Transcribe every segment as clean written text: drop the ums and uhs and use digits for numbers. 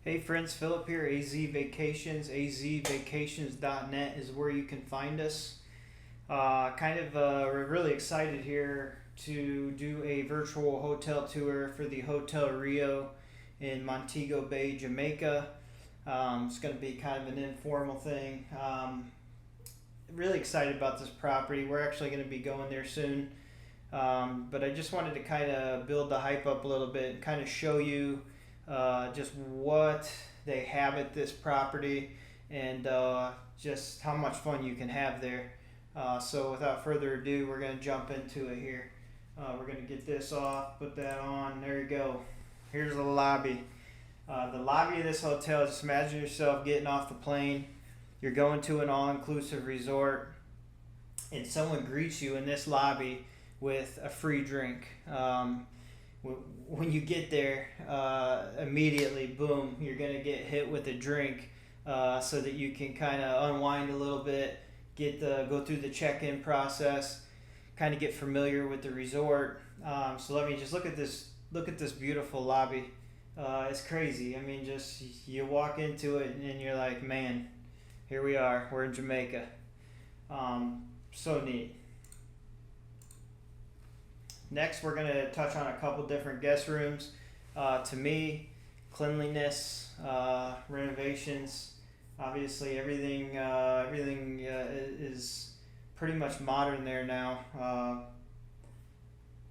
Hey friends, Philip here, AZ Vacations. azvacations.net is where you can find us. We're really excited here to do a virtual hotel tour for the Hotel Rio in Montego Bay, Jamaica. It's going to be kind of an informal thing. Really excited about this property. We're actually going to be going there soon. But I just wanted to kind of build the hype up a little bit and kind of show you just what they have at this property and just how much fun you can have there. So without further ado, we're going to jump into it here. We're going to get this off, put that on. There you go. Here's the lobby. The lobby of this hotel, just imagine yourself getting off the plane. You're going to an all-inclusive resort and someone greets you in this lobby with a free drink. When you get there, immediately, boom, you're going to get hit with a drink so that you can kind of unwind a little bit, go through the check-in process, kind of get familiar with the resort. So let me just look at this beautiful lobby. It's crazy. I mean, just you walk into it and you're like, man, here we are. We're in Jamaica. So neat. Next, we're going to touch on a couple different guest rooms. To me, cleanliness, renovations, obviously everything is pretty much modern there now.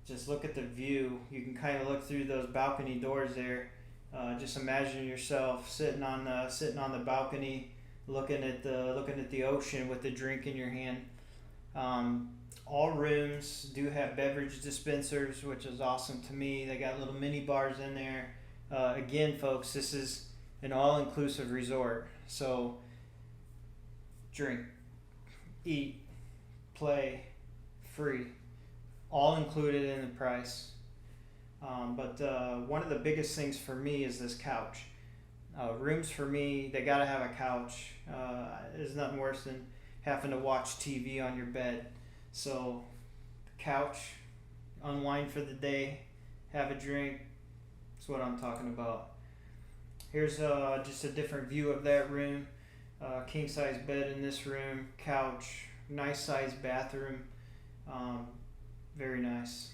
Just look at the view. You can kind of look through those balcony doors there. Just imagine yourself sitting on the balcony, looking at the ocean with the drink in your hand. All rooms do have beverage dispensers, which is awesome to me. They got little mini bars in there. Again, folks, this is an all-inclusive resort. So drink, eat, play, free, all included in the price. But one of the biggest things for me is this couch. Rooms for me, they gotta have a couch. There's nothing worse than having to watch TV on your bed. So, couch, unwind for the day, have a drink. That's what I'm talking about. Here's just a different view of that room. King size bed in this room, couch, nice size bathroom. Very nice.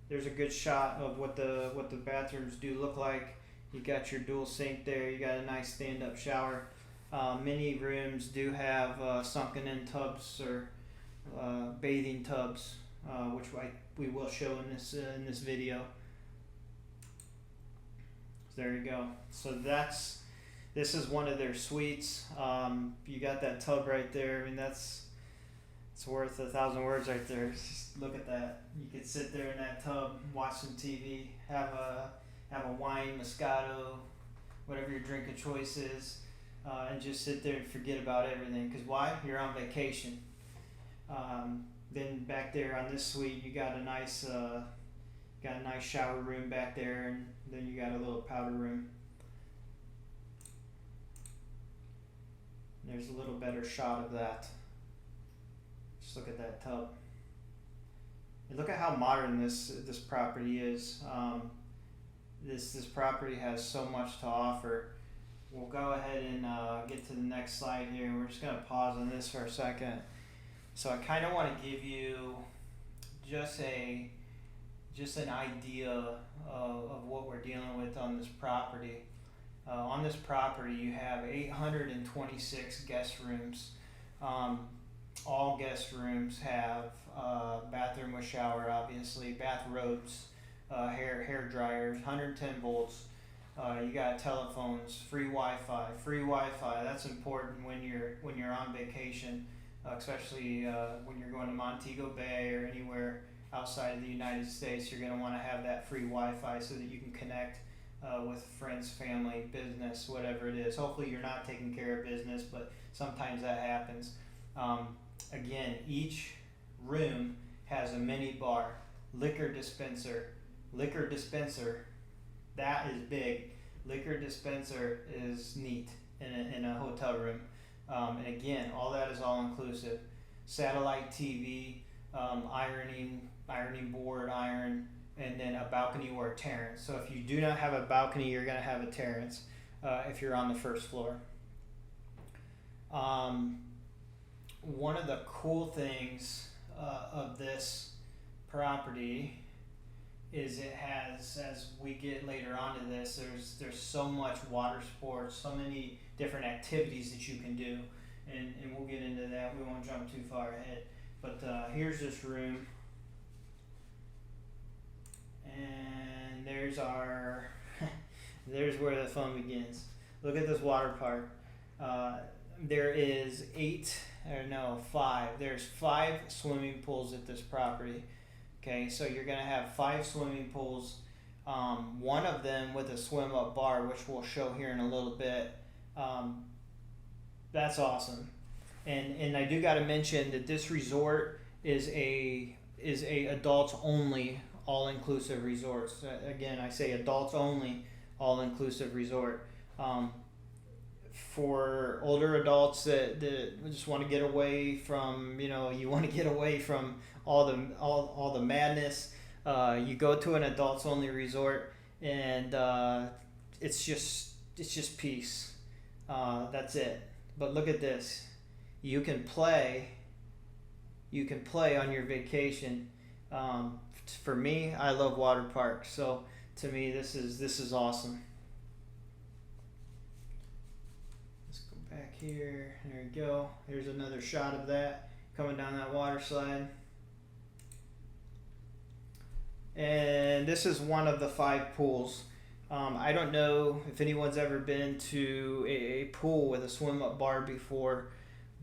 There's a good shot of what the bathrooms do look like. You got your dual sink there. You got a nice stand-up shower. Many rooms do have sunken-in tubs or bathing tubs, which we will show in this video. So there you go. So this is one of their suites. You got that tub right there. I mean, it's worth 1,000 words right there. Just look at that. You could sit there in that tub, watch some TV, have a wine, Moscato, whatever your drink of choice is, and just sit there and forget about everything. Because why? You're on vacation. Then back there on this suite, you got a nice shower room back there, and then you got a little powder room. There's a little better shot of that. Just look at that tub. And look at how modern this property is. This property has so much to offer. We'll go ahead and get to the next slide here. We're just going to pause on this for a second. So I kind of want to give you just an idea of what we're dealing with on this property. On this property, you have 826 guest rooms. All guest rooms have bathroom with shower, obviously, bathrobes, hair dryers, 110 volts. You got telephones, free Wi-Fi. That's important when you're on vacation, especially when you're going to Montego Bay or anywhere outside of the United States. You're going to want to have that free Wi-Fi so that you can connect with friends, family, business, whatever it is. Hopefully you're not taking care of business, but sometimes that happens. Again, each room has a mini bar, liquor dispenser, that is big. Liquor dispenser is neat in a hotel room. And again, all that is all inclusive. Satellite TV, ironing board, and then a balcony or a terrace. So if you do not have a balcony, you're going to have a terrace if you're on the first floor. One of the cool things of this property is it has, as we get later on to this, there's so much water sports, so many different activities that you can do, and we'll get into that. We won't jump too far ahead, but here's this room, and there's our there's where the fun begins. Look at this water park. There is there's 5 swimming pools at this property. Okay, so you're going to have 5 swimming pools, one of them with a swim up bar, which we'll show here in a little bit. That's awesome. And I do got to mention that this resort is a adults only all-inclusive resort. So again, I say adults only all-inclusive resort. For older adults that just want to get away from, you want to get away from all the madness, you go to an adults only resort, and it's just peace. That's it. But look at this. You can play on your vacation. For me, I love water parks, so to me this is awesome. Back here, there we go. Here's another shot of that coming down that water slide. And this is one of the 5 pools. I don't know if anyone's ever been to a pool with a swim up bar before,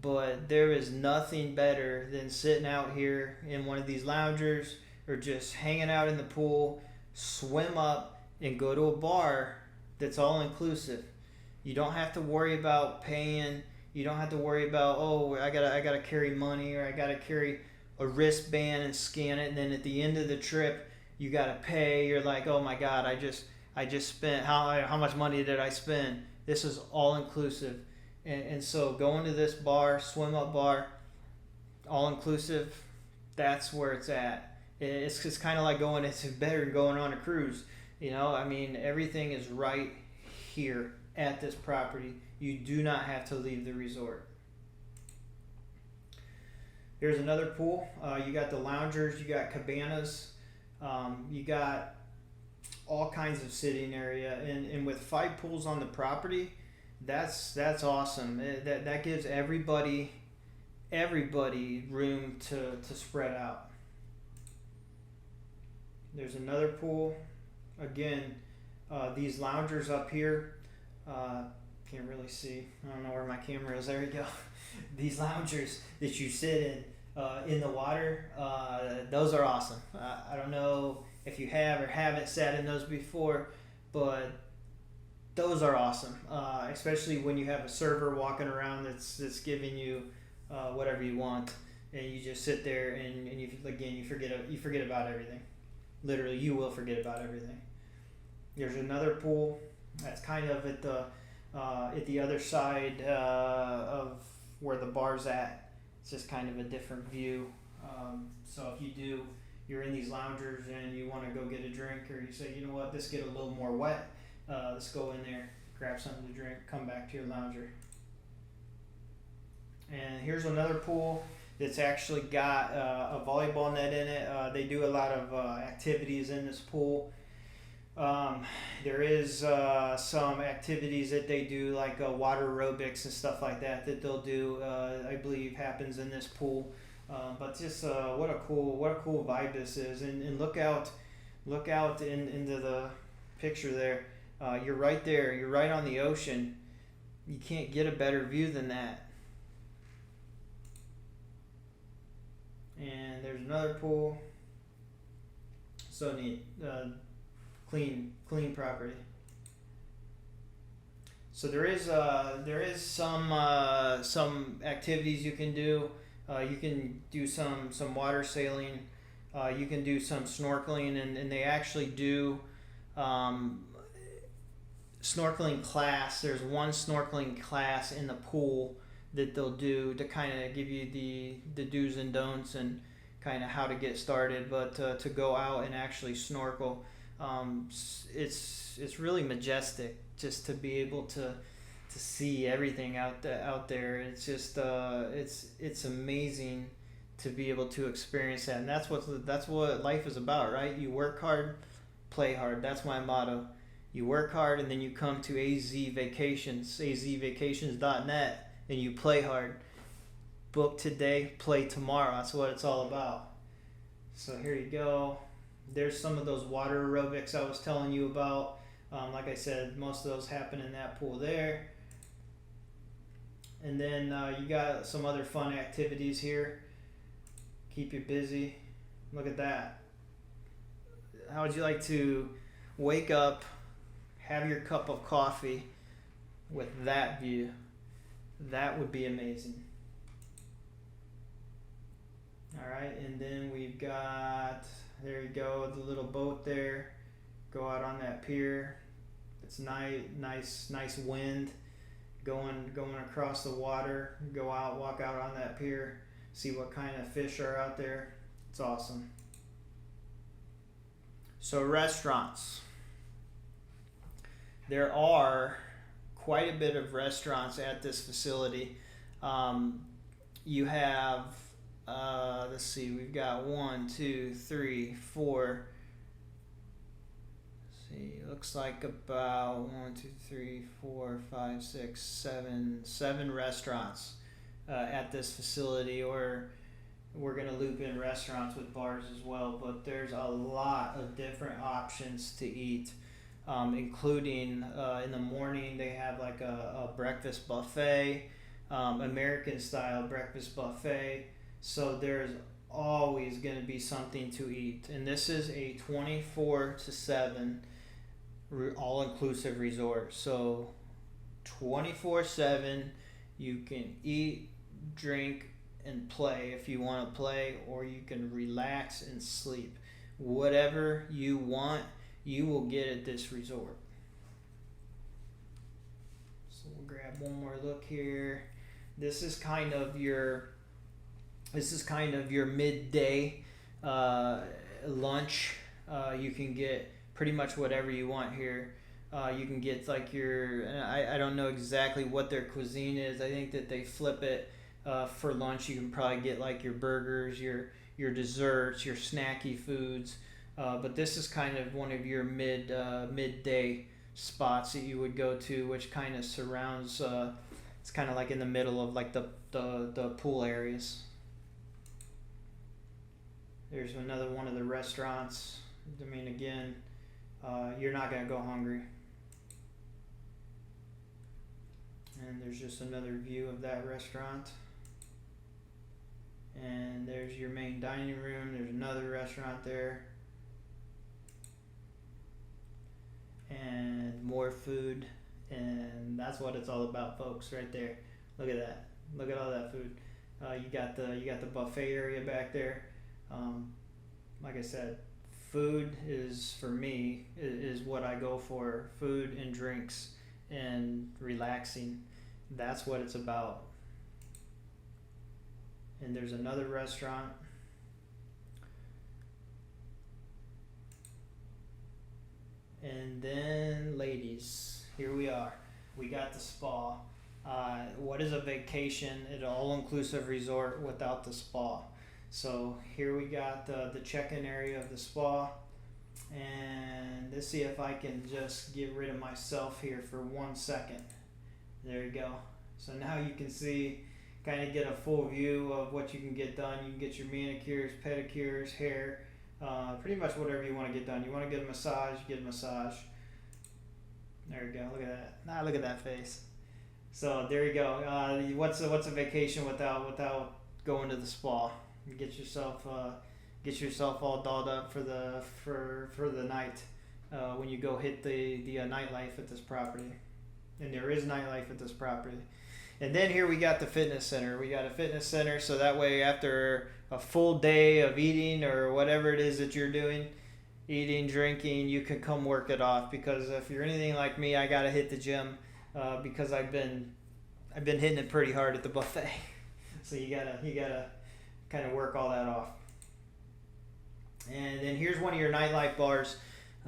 but there is nothing better than sitting out here in one of these loungers or just hanging out in the pool, swim up, and go to a bar that's all inclusive. You don't have to worry about paying. You don't have to worry about, I gotta carry money, or I gotta carry a wristband and scan it, and then at the end of the trip you gotta pay. You're like, oh my God, I just spent how much money did I spend? This is all inclusive, and so going to this bar, swim up bar, all inclusive, that's where it's at. It's just kind of like it's better than going on a cruise. Everything is right here at this property. You do not have to leave the resort. Here's another pool. You got the loungers, you got cabanas, you got all kinds of sitting area, and with 5 pools on the property, that's awesome. That gives everybody room to spread out. There's another pool. Again, these loungers up here, can't really see. I don't know where my camera is. There we go. These loungers that you sit in the water, those are awesome. I don't know if you have or haven't sat in those before, but those are awesome. Especially when you have a server walking around that's giving you whatever you want, and you just sit there and you forget about everything. Literally, you will forget about everything. There's another pool that's kind of at the other side of where the bar's at. It's just kind of a different view. So if you're in these loungers and you want to go get a drink, or you say, you know what, this get a little more wet, let's go in there, grab something to drink, come back to your lounger. And here's another pool that's actually got a volleyball net in it. They do a lot of activities in this pool. There is some activities that they do, like water aerobics and stuff like that they'll do. I believe happens in this pool. But just what a cool vibe this is. And look out into the picture there. You're right there. You're right on the ocean. You can't get a better view than that. And there's another pool. So neat. Clean property. So there is some activities you can do. You can do some water sailing. You can do some snorkeling, and they actually do snorkeling class. There's one snorkeling class in the pool that they'll do to kind of give you the do's and don'ts, and kind of how to get started, but to go out and actually snorkel, it's really majestic just to be able to see everything out there. It's just it's amazing to be able to experience that, and that's what life is about, right? You work hard, play hard. That's my motto. You work hard, and then you come to azvacations.net, and you play hard. Book today, play tomorrow. That's what it's all about. So here you go. There's some of those water aerobics I was telling you about. Like I said, most of those happen in that pool there. And then you got some other fun activities here. Keep you busy. Look at that. How would you like to wake up, have your cup of coffee with that view? That would be amazing. All right, and then we've got, there you go, the little boat there. Go out on that pier. It's nice wind going across the water. Go out, walk out on that pier, see what kind of fish are out there. It's awesome. So restaurants. There are quite a bit of restaurants at this facility. You have, let's see, we've got 1, 2, 3, 4. See, looks like about 1, 2, 3, 4, 5, 6, 7 restaurants at this facility, or we're going to loop in restaurants with bars as well, but there's a lot of different options to eat, including in the morning they have like a breakfast buffet, American style breakfast buffet, so there's always going to be something to eat, and this is a 24/7 all-inclusive resort, so 24/7 you can eat, drink, and play if you want to play, or you can relax and sleep. Whatever you want, you will get at this resort. So we'll grab one more look here. This is kind of your midday lunch. You can get pretty much whatever you want here. You can get like I don't know exactly what their cuisine is. I think that they flip it. For lunch, you can probably get like your burgers, your desserts, your snacky foods. But this is kind of one of your midday spots that you would go to, which kind of surrounds. It's kind of like in the middle of like the pool areas. There's another one of the restaurants. I mean, again, you're not gonna go hungry. And there's just another view of that restaurant. And there's your main dining room. There's another restaurant there. And more food. And that's what it's all about, folks, right there. Look at that. Look at all that food. You got the buffet area back there. Like I said, food is, for me, is what I go for. Food and drinks and relaxing. That's what it's about. And there's another restaurant. And then, ladies, here we are. We got the spa. What is a vacation at an all-inclusive resort without the spa? So here we got the check-in area of the spa. And let's see if I can just get rid of myself here for 1 second. There you go. So now you can see, kind of get a full view of what you can get done. You can get your manicures, pedicures, hair, pretty much whatever you want to get done. You want to get a massage, get a massage. There you go. Look at that. Ah, look at that face. So there you go. What's a vacation without going to the spa? You get yourself all dolled up for the night when you go hit the nightlife at this property. And there is nightlife at this property. And then here we got the fitness center. We got a fitness center, so that way after a full day of eating or whatever it is that you're doing, eating, drinking, you can come work it off. Because if you're anything like me, I gotta hit the gym because I've been hitting it pretty hard at the buffet. So you gotta kind of work all that off. And then here's one of your nightlife bars.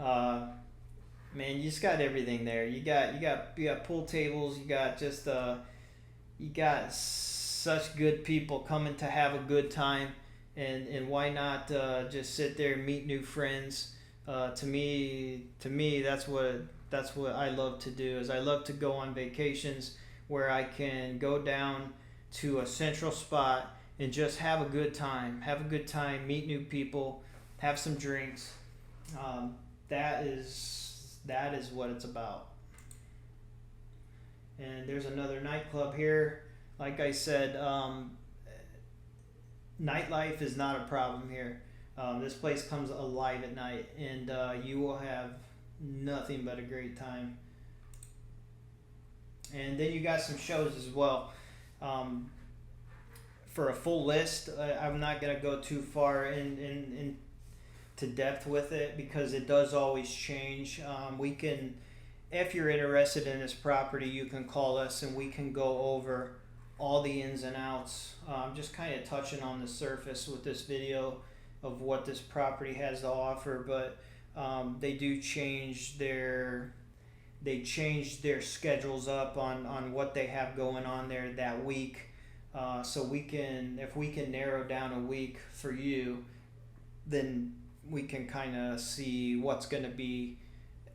Uh, Man, you just got everything there. You got pool tables. You got such good people coming to have a good time, and why not just sit there and meet new friends? To me, that's what I love to do. Is I love to go on vacations where I can go down to a central spot and just have a good time, meet new people, have some drinks. Um, that is what it's about. And there's another nightclub here. Like I said, nightlife is not a problem here. This place comes alive at night, and you will have nothing but a great time. And then you got some shows as well. Um, for a full list, I'm not gonna go too far in to depth with it because it does always change. We can, if you're interested in this property, you can call us and we can go over all the ins and outs. Just kind of touching on the surface with this video of what this property has to offer, but they change their schedules up on what they have going on there that week. So if we can narrow down a week for you, then we can kind of see what's going to be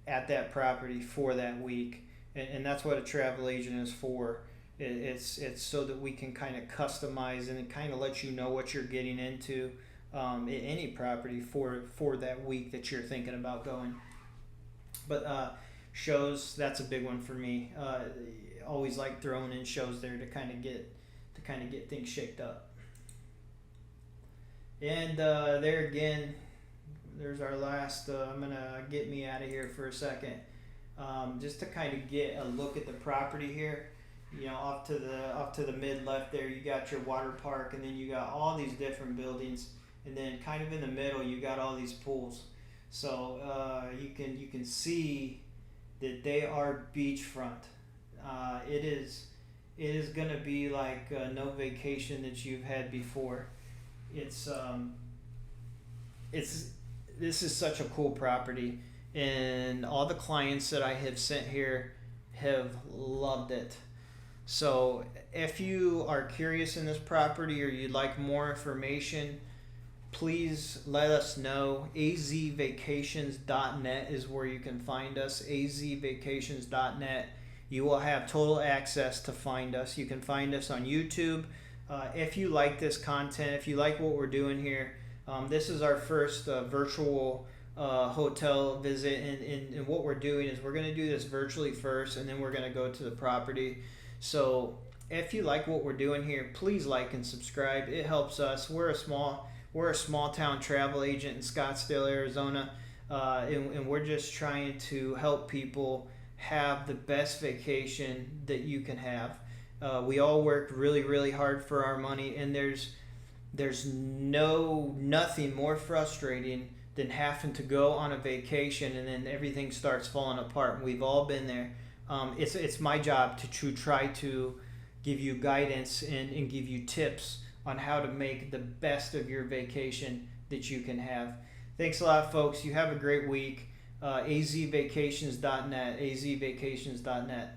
at that property for that week, and that's what a travel agent is for. It's so that we can kind of customize and it kind of let you know what you're getting into any property for that week that you're thinking about going. But shows, that's a big one for me. Always like throwing in shows there to kind of get things shaked up. And there again, there's our last. I'm gonna get me out of here for a second, just to kind of get a look at the property here. Off to the mid left there, you got your water park, and then you got all these different buildings, and then kind of in the middle, you got all these pools. So you can see that they are beachfront. It is gonna be like no vacation that you've had before. It's this is such a cool property, and all the clients that I have sent here have loved it. So if you are curious in this property or you'd like more information, please let us know. azvacations.net is where you can find us. azvacations.net. You will have total access to find us. You can find us on YouTube. If you like this content, if you like what we're doing here, this is our first virtual hotel visit, and what we're doing is we're going to do this virtually first, and then we're going to go to the property. So if you like what we're doing here, please like and subscribe. It helps us. We're a small town travel agent in Scottsdale, Arizona, and we're just trying to help people have the best vacation that you can have. We all work really, really hard for our money, and there's nothing more frustrating than having to go on a vacation and then everything starts falling apart. And we've all been there. It's my job to try to give you guidance and give you tips on how to make the best of your vacation that you can have. Thanks a lot, folks. You have a great week. azvacations.net. azvacations.net.